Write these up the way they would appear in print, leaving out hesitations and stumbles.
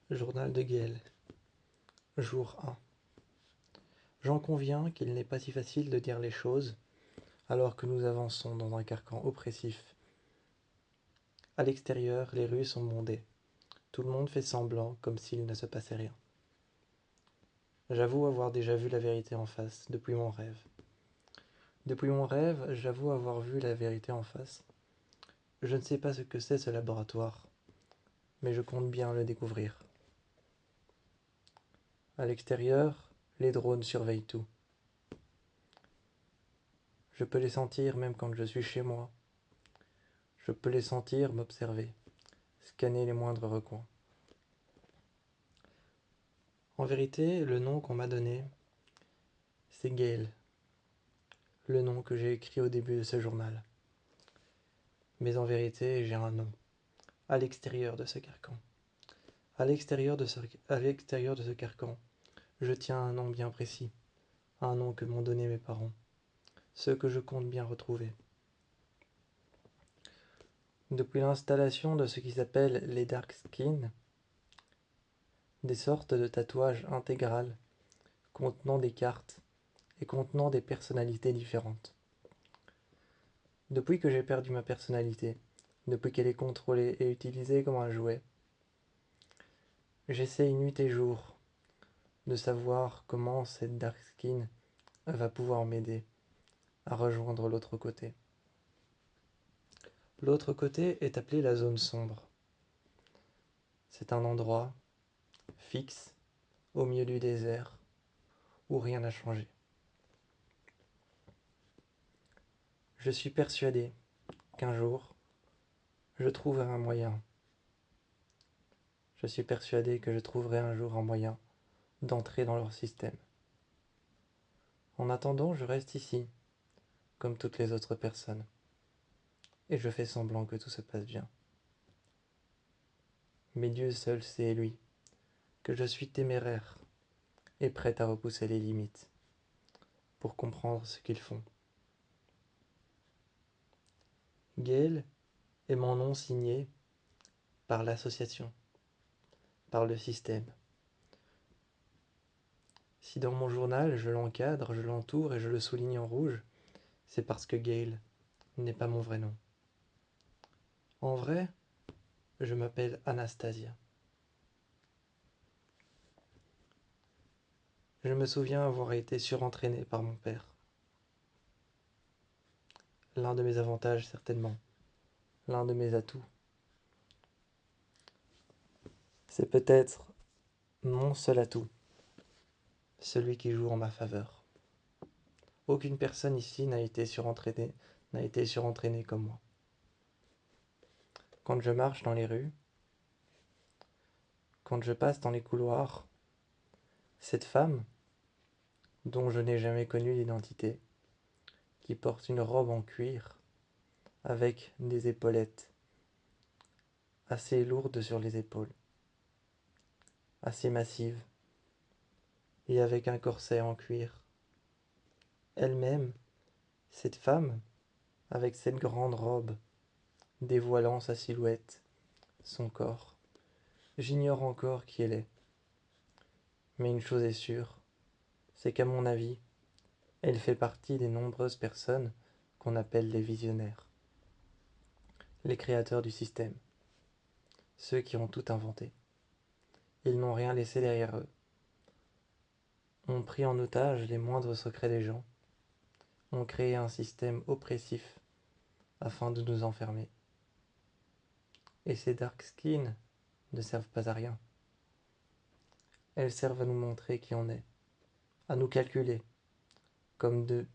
Journal de Gaël, jour 1. J'en conviens qu'il n'est pas si facile de dire les choses alors que nous avançons dans un carcan oppressif. À l'extérieur, les rues sont bondées. Tout le monde fait semblant comme s'il ne se passait rien. J'avoue avoir déjà vu la vérité en face depuis mon rêve. Depuis mon rêve, j'avoue avoir vu la vérité en face. Je ne sais pas ce que c'est ce laboratoire, mais je compte bien le découvrir. À l'extérieur, les drones surveillent tout. Je peux les sentir même quand je suis chez moi. Je peux les sentir m'observer, scanner les moindres recoins. En vérité, le nom qu'on m'a donné, c'est Gaël, le nom que j'ai écrit au début de ce journal. Mais en vérité, j'ai un nom, à l'extérieur de ce carcan. À l'extérieur de ce carcan, je tiens un nom bien précis, un nom que m'ont donné mes parents, ceux que je compte bien retrouver. Depuis l'installation de ce qui s'appelle les dark skins, des sortes de tatouages intégrales contenant des cartes et contenant des personnalités différentes. Depuis que j'ai perdu ma personnalité, depuis qu'elle est contrôlée et utilisée comme un jouet, j'essaye nuit et jour de savoir comment cette dark skin va pouvoir m'aider à rejoindre l'autre côté. L'autre côté est appelé la zone sombre. C'est un endroit fixe au milieu du désert où rien n'a changé. Je suis persuadé qu'un jour, je trouverai un moyen. Je suis persuadé que je trouverai un jour un moyen d'entrer dans leur système. En attendant, je reste ici, comme toutes les autres personnes, et je fais semblant que tout se passe bien. Mais Dieu seul sait, lui, que je suis téméraire et prêt à repousser les limites pour comprendre ce qu'ils font. Gaël est mon nom signé par l'association, par le système. Si dans mon journal je l'encadre, je l'entoure et je le souligne en rouge, c'est parce que Gaël n'est pas mon vrai nom. En vrai, je m'appelle Anastasia. Je me souviens avoir été surentraîné par mon père. L'un de mes avantages, certainement. L'un de mes atouts. C'est peut-être mon seul atout. Celui qui joue en ma faveur. Aucune personne ici n'a été surentraînée comme moi. Quand je marche dans les rues, quand je passe dans les couloirs, cette femme, dont je n'ai jamais connu l'identité, qui porte une robe en cuir, avec des épaulettes assez lourdes sur les épaules, assez massives, et avec un corset en cuir. Elle-même, cette femme, avec cette grande robe, dévoilant sa silhouette, son corps, j'ignore encore qui elle est. Mais une chose est sûre, c'est qu'à mon avis, elle fait partie des nombreuses personnes qu'on appelle les visionnaires, les créateurs du système, ceux qui ont tout inventé. Ils n'ont rien laissé derrière eux, ont pris en otage les moindres secrets des gens, ont créé un système oppressif afin de nous enfermer. Et ces dark skins ne servent pas à rien. Elles servent à nous montrer qui on est, à nous calculer, comme de,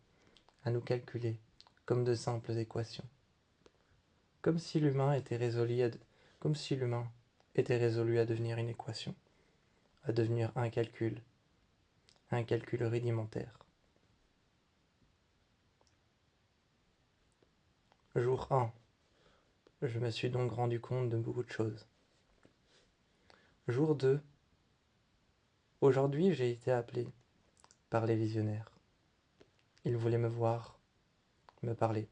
à nous calculer, comme de simples équations. Comme si l'humain était comme si l'humain était résolu à devenir une équation, à devenir un calcul rudimentaire. Jour 1. Je me suis donc rendu compte de beaucoup de choses. Jour 2. Aujourd'hui, j'ai été appelé par les visionnaires. Ils voulaient me voir, me parler.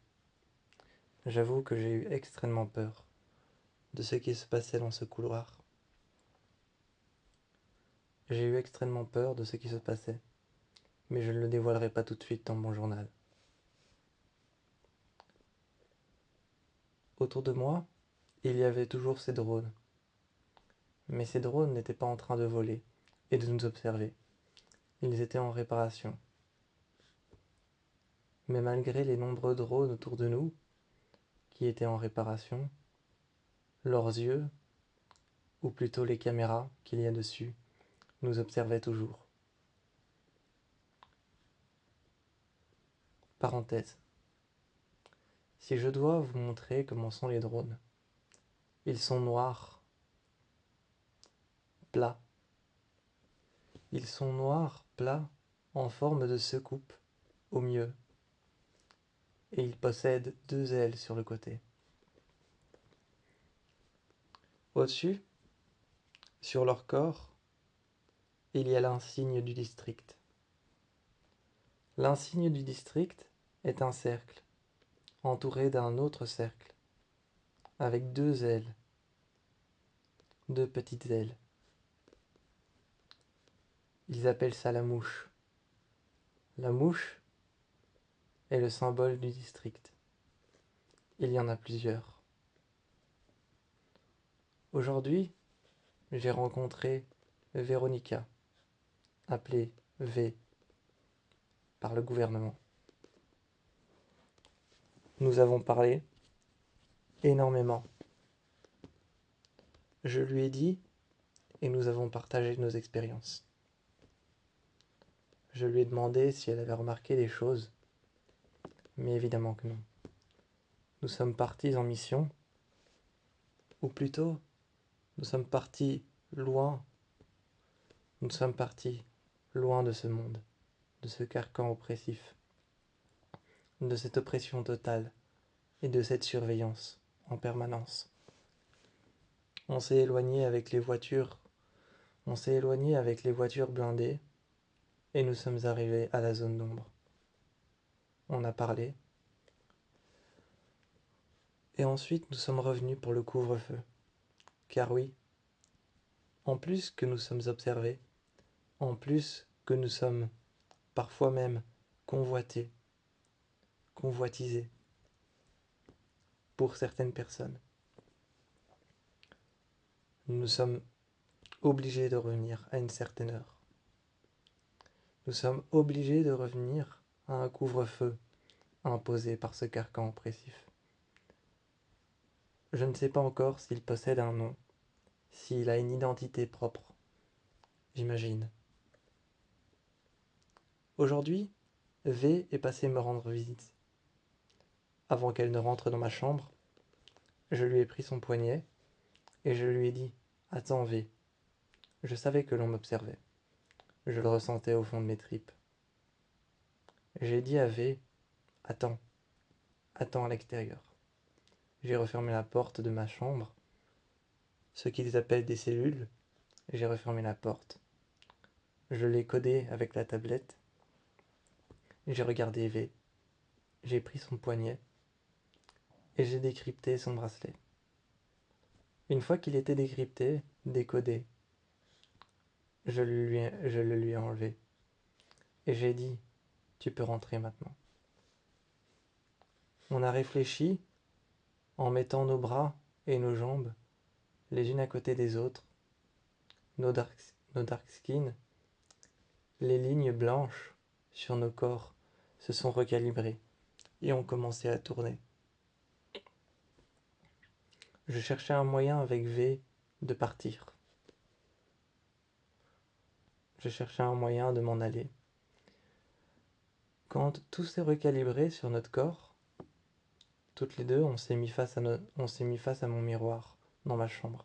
J'avoue que j'ai eu extrêmement peur de ce qui se passait dans ce couloir. J'ai eu extrêmement peur de ce qui se passait, mais je ne le dévoilerai pas tout de suite dans mon journal. Autour de moi, il y avait toujours ces drones. Mais ces drones n'étaient pas en train de voler et de nous observer. Ils étaient en réparation. Mais malgré les nombreux drones autour de nous, qui étaient en réparation, leurs yeux, ou plutôt les caméras qu'il y a dessus, nous observaient toujours. Parenthèse. Si je dois vous montrer comment sont les drones, ils sont noirs, plats. Ils sont noirs, plats, en forme de secoupe, au mieux, et ils possèdent 2 ailes sur le côté. Au-dessus, sur leur corps, il y a l'insigne du district. L'insigne du district est un cercle, entouré d'un autre cercle, avec 2 ailes, 2 petites ailes. Ils appellent ça la mouche. La mouche est le symbole du district. Il y en a plusieurs. Aujourd'hui, j'ai rencontré Véronica, appelée V par le gouvernement. Nous avons parlé énormément. Je lui ai dit et nous avons partagé nos expériences. Je lui ai demandé si elle avait remarqué des choses, mais évidemment que non. Nous sommes partis en mission, ou plutôt, nous sommes partis loin. Nous sommes partis loin de ce monde, de ce carcan oppressif, de cette oppression totale et de cette surveillance en permanence. On s'est éloigné avec les voitures, on s'est éloigné avec les voitures blindées et nous sommes arrivés à la zone d'ombre. On a parlé et ensuite nous sommes revenus pour le couvre-feu. Car oui, en plus que nous sommes observés, en plus que nous sommes parfois même convoités, convoitisés pour certaines personnes, nous sommes obligés de revenir à une certaine heure. Nous sommes obligés de revenir à un couvre-feu imposé par ce carcan oppressif. Je ne sais pas encore s'il possède un nom, s'il a une identité propre, j'imagine. Aujourd'hui, V est passée me rendre visite. Avant qu'elle ne rentre dans ma chambre, je lui ai pris son poignet et je lui ai dit « Attends V ». Je savais que l'on m'observait. Je le ressentais au fond de mes tripes. J'ai dit à V « Attends, attends à l'extérieur ». J'ai refermé la porte de ma chambre, ce qu'ils appellent des cellules. J'ai refermé la porte. Je l'ai codé avec la tablette. J'ai regardé V. J'ai pris son poignet et j'ai décrypté son bracelet. Une fois qu'il était décrypté, décodé, je le lui ai enlevé. Et j'ai dit, tu peux rentrer maintenant. On a réfléchi en mettant nos bras et nos jambes les unes à côté des autres, nos dark skins, les lignes blanches sur nos corps se sont recalibrées et ont commencé à tourner. Je cherchais un moyen avec V de partir. Je cherchais un moyen de m'en aller. Quand tout s'est recalibré sur notre corps, toutes les deux, on s'est mis face à mon miroir dans ma chambre.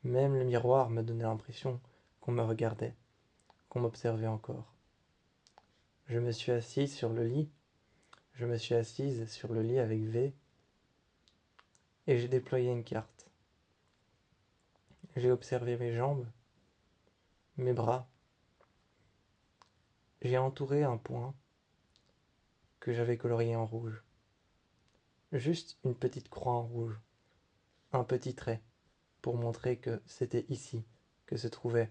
Même le miroir me donnait l'impression qu'on me regardait, qu'on m'observait encore. Je me suis assise sur le lit. Je me suis assise sur le lit avec V et j'ai déployé une carte. J'ai observé mes jambes, mes bras. J'ai entouré un point que j'avais colorié en rouge. Juste une petite croix en rouge, un petit trait, pour montrer que c'était ici que se trouvait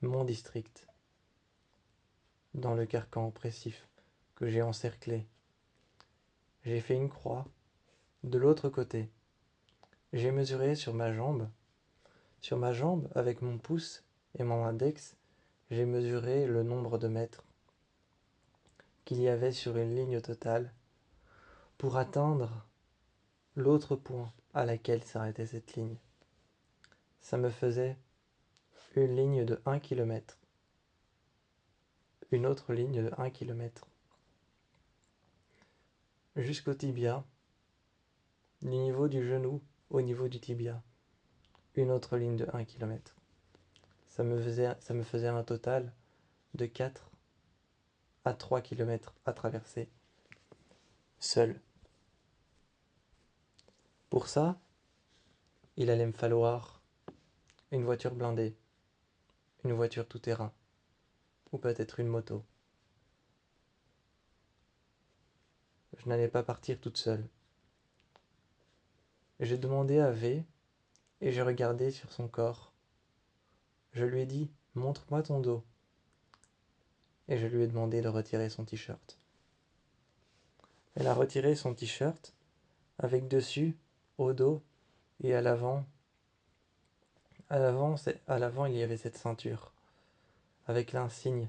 mon district, dans le carcan oppressif que j'ai encerclé. J'ai fait une croix de l'autre côté. J'ai mesuré sur ma jambe avec mon pouce et mon index, j'ai mesuré le nombre de mètres qu'il y avait sur une ligne totale pour atteindre l'autre point à laquelle s'arrêtait cette ligne. Ça me faisait une ligne de 1 km, une autre ligne de 1 km, jusqu'au tibia, du niveau du genou au niveau du tibia, une autre ligne de 1 km. Ça me faisait un total de 4 à 3 km à traverser, seul. Pour ça, il allait me falloir une voiture blindée, une voiture tout-terrain, ou peut-être une moto. Je n'allais pas partir toute seule. J'ai demandé à V et j'ai regardé sur son corps. Je lui ai dit, montre-moi ton dos. Et je lui ai demandé de retirer son t-shirt. Elle a retiré son t-shirt avec dessus, au dos et à l'avant. À l'avant, il y avait cette ceinture avec l'insigne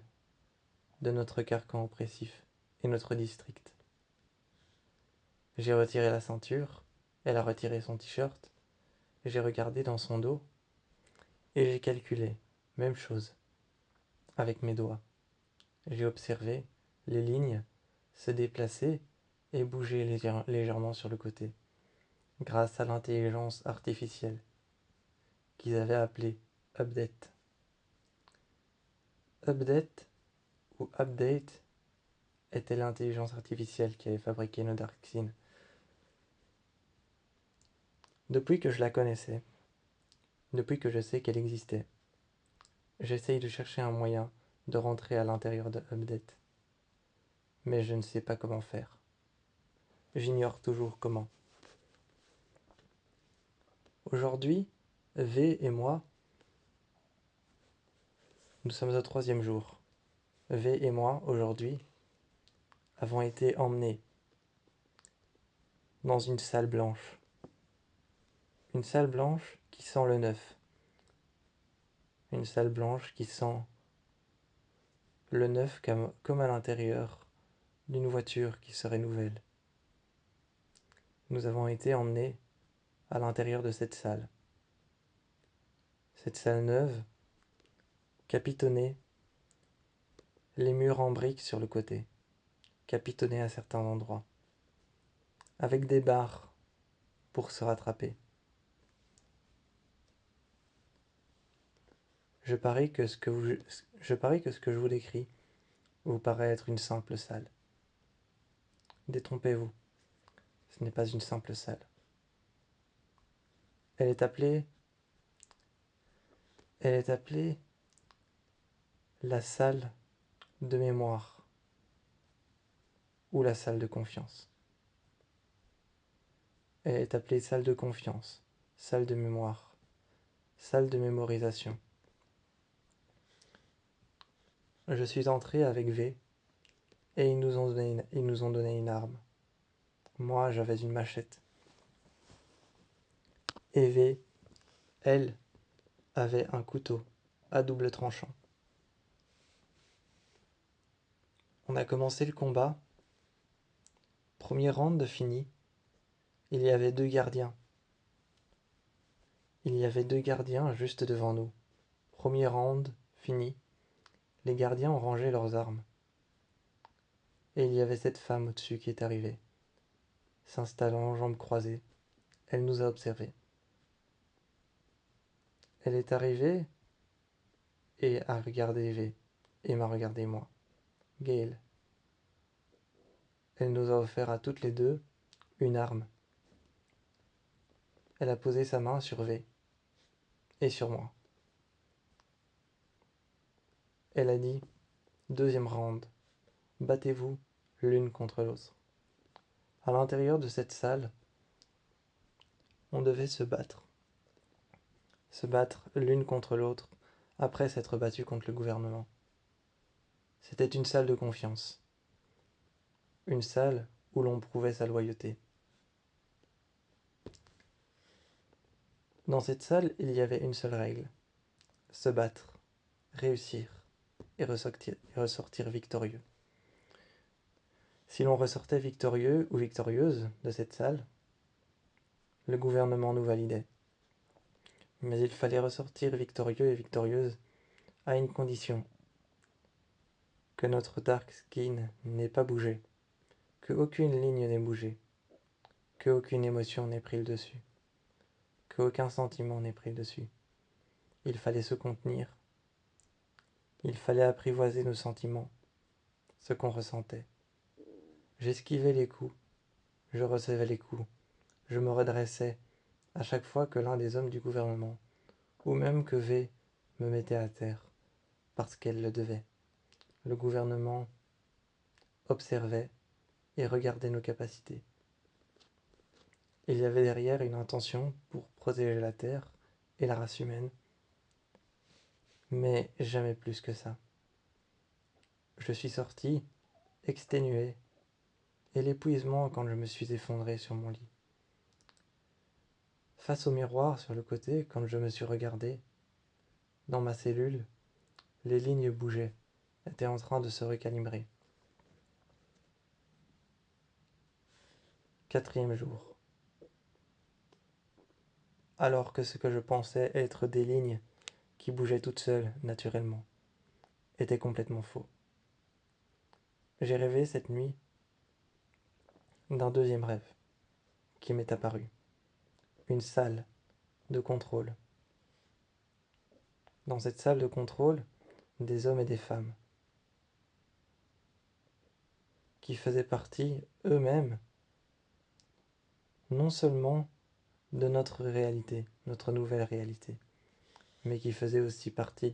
de notre carcan oppressif et notre district. J'ai retiré la ceinture, elle a retiré son t-shirt, j'ai regardé dans son dos et j'ai calculé, même chose, avec mes doigts. J'ai observé les lignes se déplacer et bouger légèrement sur le côté, grâce à l'intelligence artificielle qu'ils avaient appelée Update. Update ou Update était l'intelligence artificielle qui avait fabriqué nos Darkseid. Depuis que je la connaissais, depuis que je sais qu'elle existait, j'essaye de chercher un moyen de rentrer à l'intérieur de Update. Mais je ne sais pas comment faire. J'ignore toujours comment. Aujourd'hui, V et moi, nous sommes au 3e jour. V et moi, aujourd'hui, avons été emmenés dans une salle blanche. Une salle blanche qui sent le neuf. Une salle blanche qui sent le neuf comme à l'intérieur d'une voiture qui serait nouvelle. Nous avons été emmenés à l'intérieur de cette salle. Cette salle neuve, capitonnée, les murs en briques sur le côté, capitonnés à certains endroits, avec des barres pour se rattraper. Je parie que ce que je vous décris vous paraît être une simple salle. Détrompez-vous, ce n'est pas une simple salle. Elle est appelée la salle de mémoire ou la salle de confiance. Elle est appelée salle de confiance, salle de mémoire, salle de mémorisation. Je suis entré avec V et ils nous ont donné une arme. Moi, j'avais une machette. Et V, elle, avait un couteau à double tranchant. On a commencé le combat. Premier round fini. Il y avait 2 gardiens. Il y avait 2 gardiens juste devant nous. Premier round fini. Les gardiens ont rangé leurs armes. Et il y avait cette femme au-dessus qui est arrivée, s'installant jambes croisées. Elle nous a observés. Elle est arrivée et a regardé V et m'a regardé moi. Gail. Elle nous a offert à toutes les deux une arme. Elle a posé sa main sur V et sur moi. Elle a dit, 2e round, battez-vous l'une contre l'autre. À l'intérieur de cette salle, on devait se battre l'une contre l'autre après s'être battu contre le gouvernement. C'était une salle de confiance, une salle où l'on prouvait sa loyauté. Dans cette salle, il y avait une seule règle: se battre, réussir et ressortir victorieux. Si l'on ressortait victorieux ou victorieuse de cette salle, le gouvernement nous validait. Mais il fallait ressortir victorieux et victorieuse à une condition: que notre dark skin n'ait pas bougé, que aucune ligne n'ait bougé, que aucune émotion n'ait pris le dessus, que aucun sentiment n'ait pris le dessus. Il fallait se contenir, il fallait apprivoiser nos sentiments, ce qu'on ressentait. J'esquivais les coups, je recevais les coups, je me redressais à chaque fois que l'un des hommes du gouvernement, ou même que V, me mettait à terre, parce qu'elle le devait. Le gouvernement observait et regardait nos capacités. Il y avait derrière une intention pour protéger la terre et la race humaine, mais jamais plus que ça. Je suis sorti, exténué, et l'épuisement quand je me suis effondré sur mon lit. Face au miroir sur le côté, quand je me suis regardé, dans ma cellule, les lignes bougeaient, étaient en train de se recalibrer. 4e jour. Alors que ce que je pensais être des lignes qui bougeaient toutes seules, naturellement, était complètement faux. J'ai rêvé cette nuit d'un deuxième rêve qui m'est apparu. Une salle de contrôle. Dans cette salle de contrôle, des hommes et des femmes qui faisaient partie eux-mêmes non seulement de notre réalité, notre nouvelle réalité, mais qui faisaient aussi partie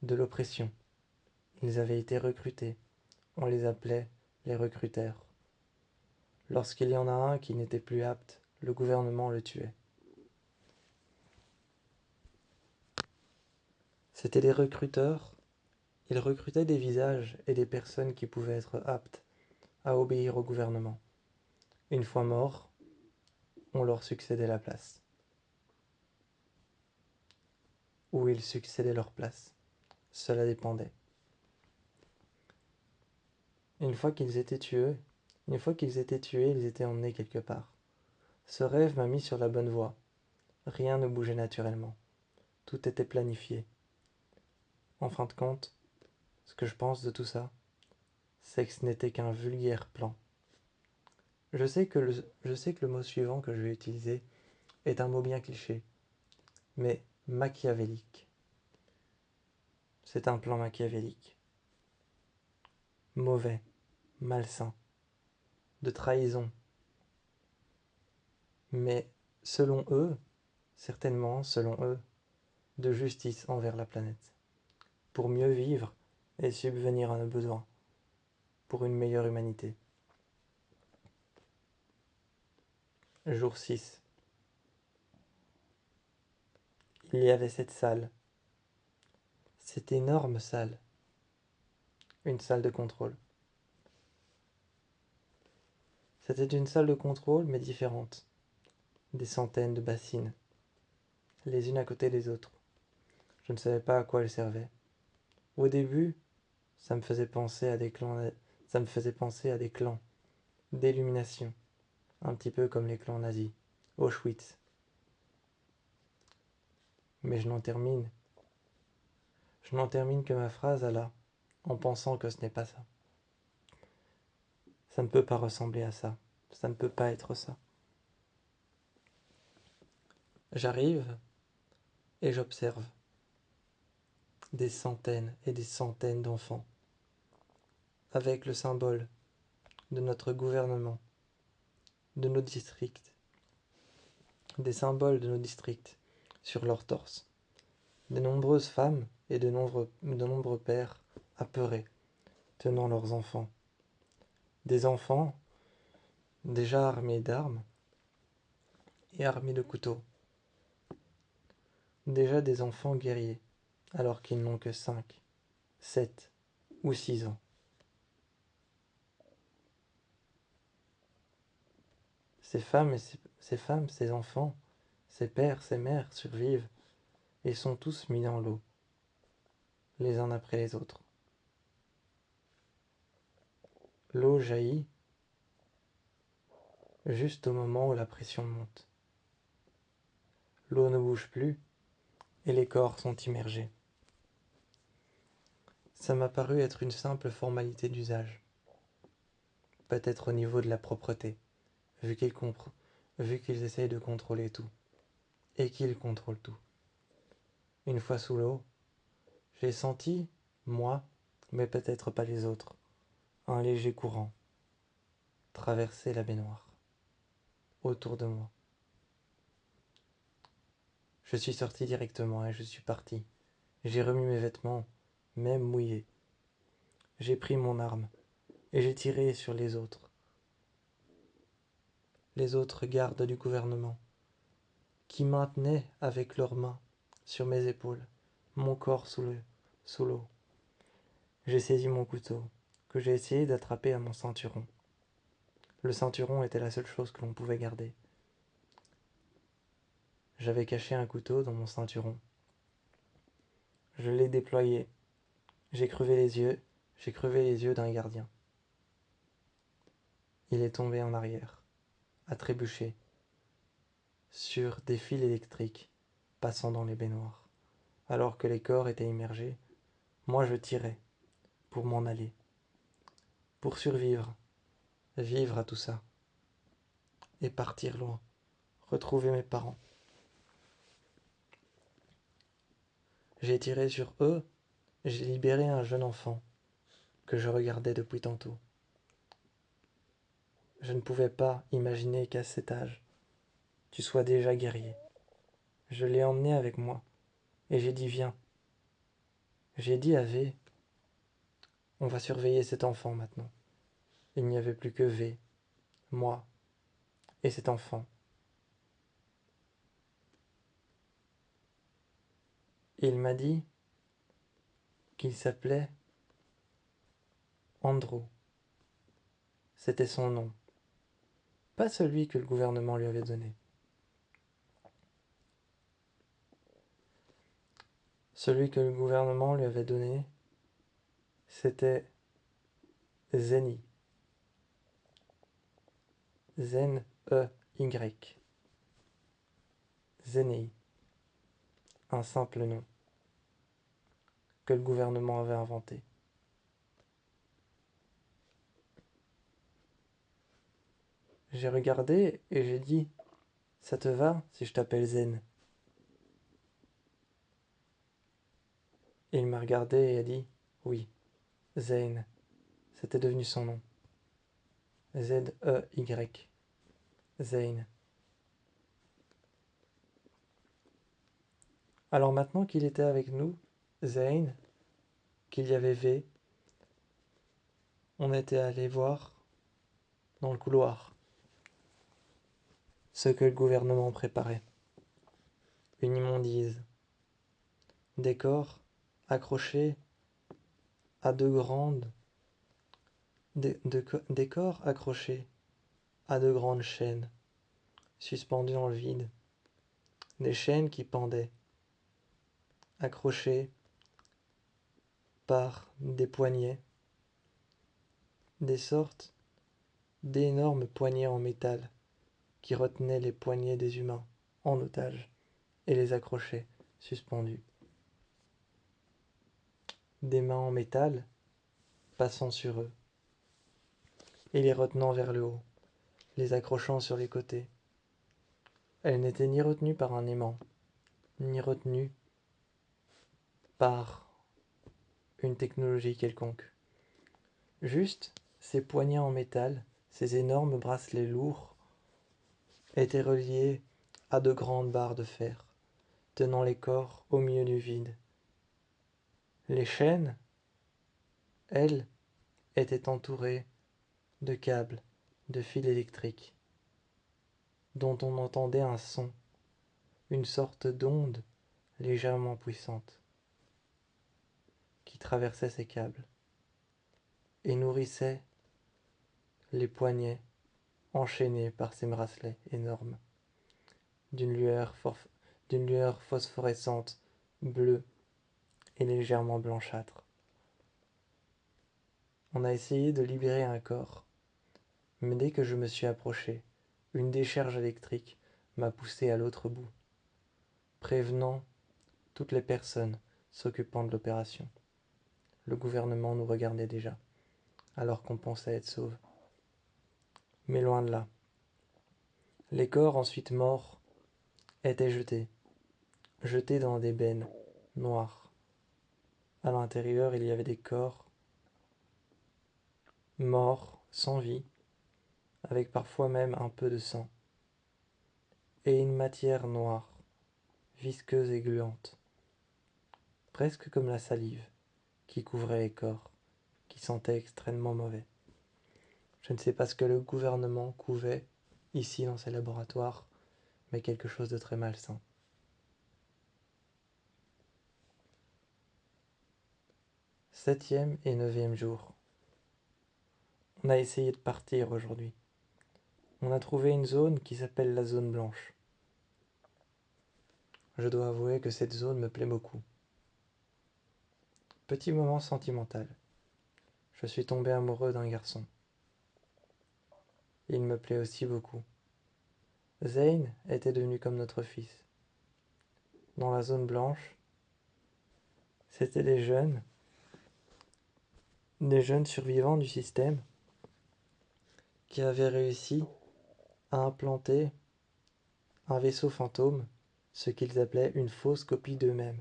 de l'oppression. Ils avaient été recrutés, on les appelait les recruteurs. Lorsqu'il y en a un qui n'était plus apte, le gouvernement le tuait. C'étaient des recruteurs, ils recrutaient des visages et des personnes qui pouvaient être aptes à obéir au gouvernement. Une fois morts, on leur succédait la place. Ou ils succédaient leur place. Cela dépendait. Une fois qu'ils étaient tués, ils étaient emmenés quelque part. Ce rêve m'a mis sur la bonne voie. Rien ne bougeait naturellement. Tout était planifié. En fin de compte, ce que je pense de tout ça, c'est que ce n'était qu'un vulgaire plan. Je sais que le mot suivant que je vais utiliser est un mot bien cliché, mais machiavélique. C'est un plan machiavélique. Mauvais, malsain, de trahison. Mais selon eux, certainement selon eux, de justice envers la planète. Pour mieux vivre et subvenir à nos besoins. Pour une meilleure humanité. Jour 6. Il y avait cette salle. Cette énorme salle. Une salle de contrôle. C'était une salle de contrôle mais différente. Des centaines de bassines. Les unes à côté des autres. Je ne savais pas à quoi elles servaient. Au début, ça me faisait penser à des clans d'illumination. Un petit peu comme les clans nazis. Auschwitz. Mais je n'en termine que ma phrase là, en pensant que ce n'est pas ça. Ça ne peut pas ressembler à ça. Ça ne peut pas être ça. J'arrive et j'observe des centaines et des centaines d'enfants avec le symbole de notre gouvernement, de nos districts, des symboles de nos districts sur leur torse. De nombreuses femmes et de nombreux pères apeurés, tenant leurs enfants. Des enfants déjà armés d'armes et armés de couteaux. déjà des enfants guerriers, alors qu'ils n'ont que 5, 7 ou 6 ans. Ces femmes, ces enfants, ces pères, ces mères survivent et sont tous mis dans l'eau, les uns après les autres. L'eau jaillit juste au moment où la pression monte. L'eau ne bouge plus et les corps sont immergés. Ça m'a paru être une simple formalité d'usage, peut-être au niveau de la propreté, vu qu'ils essayent de contrôler tout, et qu'ils contrôlent tout. Une fois sous l'eau, j'ai senti, moi, mais peut-être pas les autres, un léger courant traverser la baignoire, autour de moi. Je suis sorti directement et je suis parti. J'ai remis mes vêtements, même mouillés. J'ai pris mon arme et j'ai tiré sur les autres gardes du gouvernement, qui maintenaient avec leurs mains sur mes épaules mon corps sous l'eau. J'ai saisi mon couteau, que j'ai essayé d'attraper à mon ceinturon. Le ceinturon était la seule chose que l'on pouvait garder. J'avais caché un couteau dans mon ceinturon. Je l'ai déployé. J'ai crevé les yeux d'un gardien. Il est tombé en arrière, a trébuché, sur des fils électriques passant dans les baignoires. Alors que les corps étaient immergés, moi je tirais pour m'en aller, pour survivre, vivre à tout ça, et partir loin, retrouver mes parents. J'ai tiré sur eux, j'ai libéré un jeune enfant que je regardais depuis tantôt. Je ne pouvais pas imaginer qu'à cet âge, tu sois déjà guerrier. Je l'ai emmené avec moi, et j'ai dit viens. J'ai dit à V, on va surveiller cet enfant maintenant. Il n'y avait plus que V, moi et cet enfant. Il m'a dit qu'il s'appelait Andrew. C'était son nom, pas celui que le gouvernement lui avait donné. Celui que le gouvernement lui avait donné, c'était Zeni. Zen-E-Y. Zenei. Un simple nom que le gouvernement avait inventé. J'ai regardé et j'ai dit « Ça te va si je t'appelle Zen ?» Il m'a regardé et a dit « Oui, Zane. » C'était devenu son nom. Z-E-Y. Zane. Alors maintenant qu'il était avec nous, Zane, qu'il y avait V, on était allé voir dans le couloir ce que le gouvernement préparait. Une immondise. Des corps accrochés à de grandes... Des corps accrochés à de grandes chaînes, suspendues dans le vide. Des chaînes qui pendaient, accrochées par des poignets, des sortes d'énormes poignets en métal qui retenaient les poignets des humains en otage et les accrochaient, suspendus. Des mains en métal passant sur eux et les retenant vers le haut, les accrochant sur les côtés. Elles n'étaient ni retenues par un aimant, ni retenues par une technologie quelconque. Juste, ces poignets en métal, ces énormes bracelets lourds, étaient reliés à de grandes barres de fer, tenant les corps au milieu du vide. Les chaînes, elles, étaient entourées de câbles, de fils électriques, dont on entendait un son, une sorte d'onde légèrement puissante, qui traversait ses câbles et nourrissait les poignets enchaînés par ses bracelets énormes, d'une lueur phosphorescente, bleue et légèrement blanchâtre. On a essayé de libérer un corps, mais dès que je me suis approché, une décharge électrique m'a poussé à l'autre bout, prévenant toutes les personnes s'occupant de l'opération. Le gouvernement nous regardait déjà, alors qu'on pensait être sauve. Mais loin de là. Les corps ensuite morts étaient jetés dans des bennes noires. À l'intérieur, il y avait des corps morts, sans vie, avec parfois même un peu de sang, et une matière noire, visqueuse et gluante, presque comme la salive qui couvrait les corps, qui sentait extrêmement mauvais. Je ne sais pas ce que le gouvernement couvait ici dans ces laboratoires, mais quelque chose de très malsain. 7e et 9e jour. On a essayé de partir aujourd'hui. On a trouvé une zone qui s'appelle la zone blanche. Je dois avouer que cette zone me plaît beaucoup. Petit moment sentimental. Je suis tombé amoureux d'un garçon. Il me plaît aussi beaucoup. Zane était devenu comme notre fils. Dans la zone blanche, c'était des jeunes survivants du système qui avaient réussi à implanter un vaisseau fantôme, ce qu'ils appelaient une fausse copie d'eux-mêmes,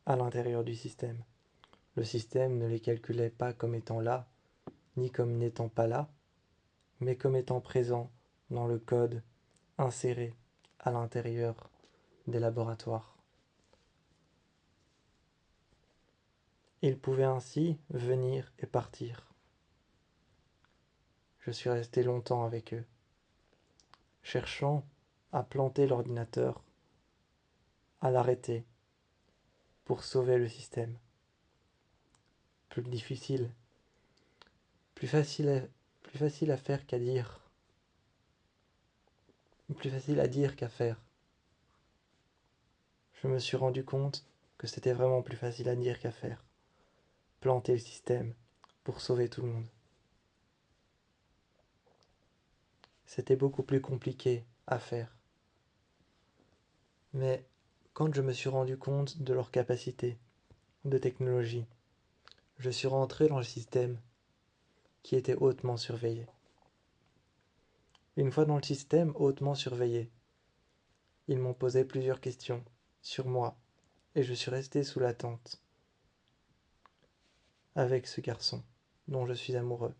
à l'intérieur du système. Le système ne les calculait pas comme étant là, ni comme n'étant pas là, mais comme étant présents dans le code inséré à l'intérieur des laboratoires. Ils pouvaient ainsi venir et partir. Je suis resté longtemps avec eux, cherchant à planter l'ordinateur, à l'arrêter, pour sauver le système. Plus difficile, plus facile à faire qu'à dire, plus facile à dire qu'à faire. Je me suis rendu compte que c'était vraiment plus facile à dire qu'à faire. Planter le système pour sauver tout le monde. C'était beaucoup plus compliqué à faire. Mais quand je me suis rendu compte de leur capacité de technologie, je suis rentré dans le système qui était hautement surveillé. Une fois dans le système hautement surveillé, ils m'ont posé plusieurs questions sur moi et je suis resté sous la tente avec ce garçon dont je suis amoureux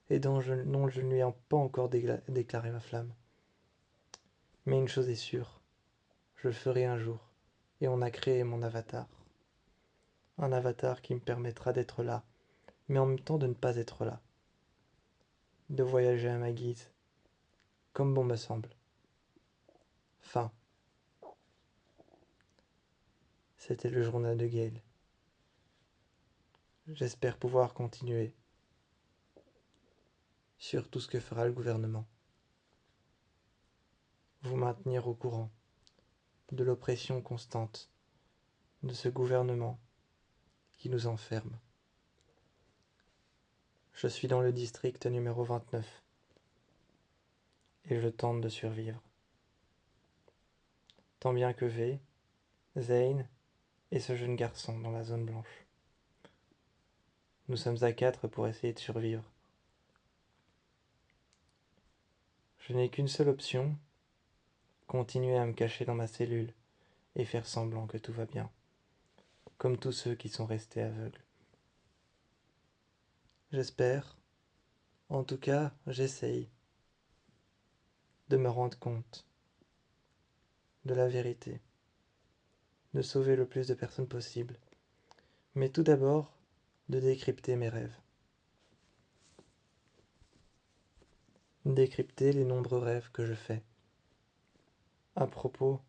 et dont je ne lui ai pas encore déclaré ma flamme. Mais une chose est sûre, je le ferai un jour et on a créé mon avatar. Un avatar qui me permettra d'être là, mais en même temps de ne pas être là. De voyager à ma guise, comme bon me semble. Fin. C'était le journal de Gail. J'espère pouvoir continuer sur tout ce que fera le gouvernement. Vous maintenir au courant de l'oppression constante de ce gouvernement qui nous enferme. Je suis dans le district numéro 29 et je tente de survivre. Tant bien que V, Zane et ce jeune garçon dans la zone blanche. Nous sommes à 4 pour essayer de survivre. Je n'ai qu'une seule option, continuer à me cacher dans ma cellule et faire semblant que tout va bien, comme tous ceux qui sont restés aveugles. J'espère, en tout cas j'essaye, de me rendre compte de la vérité, de sauver le plus de personnes possible, mais tout d'abord de décrypter mes rêves. Décrypter les nombreux rêves que je fais à propos